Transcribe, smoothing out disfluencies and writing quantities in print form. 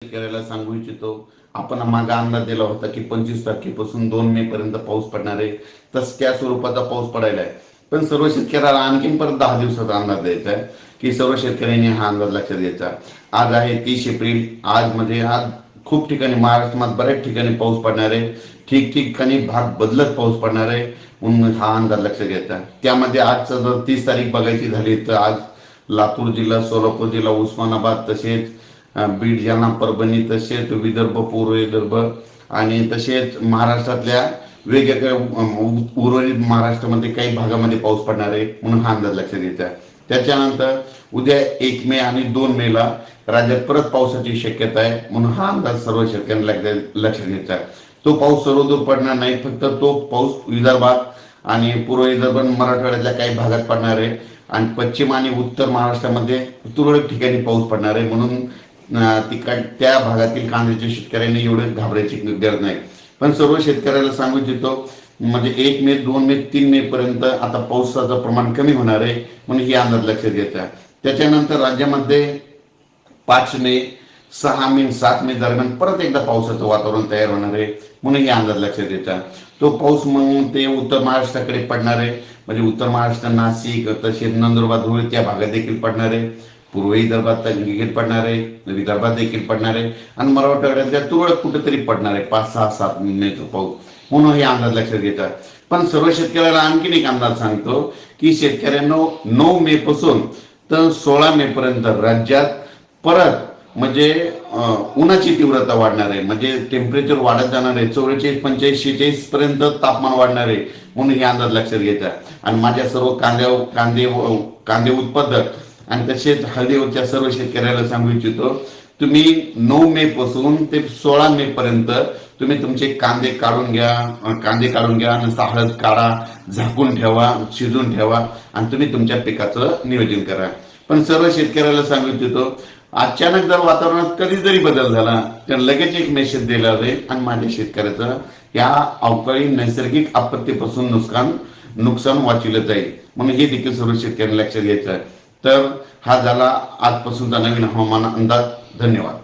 शेतकऱ्याला सांगू इच्छितो, आपण मागा अंदाज दिला होता की 25 तारखेपासून 2 मे पर्यंत पाऊस पडणार आहे. तस त्या स्वरूपाचा पाऊस पडायला आहे. पण सर्व शेतकऱ्याला आणखीन परत 10 दिवसाचा अंदाज द्यायचा आहे की सर्व शेतकऱ्यांनी हा अंदाज लक्षात घ्यायचा. आज आहे 30 एप्रिल. आज खूप ठिकाणी महाराष्ट्रात बऱ्याच ठिकाणी पाऊस पडणार आहे. ठिकठिकाणी भाग बदलत पाऊस पडणार आहे म्हणून हा अंदाज लक्षात घ्यायचा. त्यामध्ये आज जर 30 तारीख बघायची झाली तर आज लातूर जिल्हा, सोलापूर जिल्हा, उस्मानाबाद, तसेच बीड, जालना, परभणी, तसेच विदर्भ, पूर्व विदर्भ आणि तसेच महाराष्ट्रातल्या वेगवेगळ्या उर्वरित महाराष्ट्रामध्ये काही भागामध्ये पाऊस पडणार आहे म्हणून हा अंदाज लक्षात घ्यायचा. त्याच्यानंतर उद्या 1 मे आणि 2 मेला राज्यात परत पावसाची शक्यता आहे म्हणून हा अंदाज सर्व शेतकऱ्यांना लक्षात घ्यायचा. तो पाऊस सर्वदूर पडणार नाही, फक्त तो पाऊस विदर्भात आणि पूर्व विदर्भ, मराठवाड्यातल्या काही भागात पडणार आहे आणि पश्चिम आणि उत्तर महाराष्ट्रामध्ये तुरळक ठिकाणी पाऊस पडणार आहे म्हणून त्या भागातील कांद्याच्या शेतकऱ्यांनी एवढे घाबरायची गरज नाही. पण सर्व शेतकऱ्याला सांगू इच्छितो म्हणजे 1 मे, 2 मे, 3 मे पर्यंत आता पावसाचं प्रमाण कमी होणार आहे म्हणून ही अंदाज लक्षात घ्यायचा. त्याच्यानंतर राज्यामध्ये 5 मे, 6 मे, 7 मे दरम्यान परत एकदा पावसाचं वातावरण तयार होणार आहे म्हणून ही अंदाज लक्षात घ्यायचा. तो पाऊस मग ते उत्तर महाराष्ट्राकडे पडणार आहे, म्हणजे उत्तर महाराष्ट्र, नाशिक, तसेच नंदुरबार, धुळे त्या भागात देखील पडणार आहे. पूर्व विदर्भात देखील पडणार आहे, विदर्भात देखील पडणार आहे आणि मराठवाड्यातल्या तुरळक कुठेतरी पडणार आहे 5, 6, 7 मेचा पाऊस म्हणून हे अंदाज लक्षात घेतात. पण सर्व शेतकऱ्याला आणखीन एक अंदाज सांगतो की शेतकऱ्यांना 9 मे पासून तर 16 मे पर्यंत राज्यात परत म्हणजे उन्हाची तीव्रता वाढणार आहे, म्हणजे टेम्परेचर वाढत जाणार आहे. 44, 45, 46 पर्यंत तापमान वाढणार आहे म्हणून हे अंदाज लक्षात घ्यायचा. आणि माझ्या सर्व कांदे उत्पादक आणि तसेच हळदीवरच्या सर्व शेतकऱ्याला सांगू इच्छितो, तुम्ही 9 मे पासून ते 16 मे पर्यंत तुम्ही तुमचे कांदे काढून घ्या आणि हळद काढा, झाकून ठेवा, शिजून ठेवा आणि तुम्ही तुमच्या पिकाचं नियोजन करा. पण सर्व शेतकऱ्याला सांगू इच्छितो, अचानक जर वातावरणात कधी जरी बदल झाला तर लगेच एक मेसेज दिला जाईल आणि माझ्या शेतकऱ्याचं या अवकाळी नैसर्गिक आपत्तीपासून नुकसान वाचवलं जाईल म्हणून हे देखील सर्व शेतकऱ्यांना लक्षात घ्यायचं आहे. तर हा झाला आजपासूनचा नवीन हवामान अंदाज. धन्यवाद.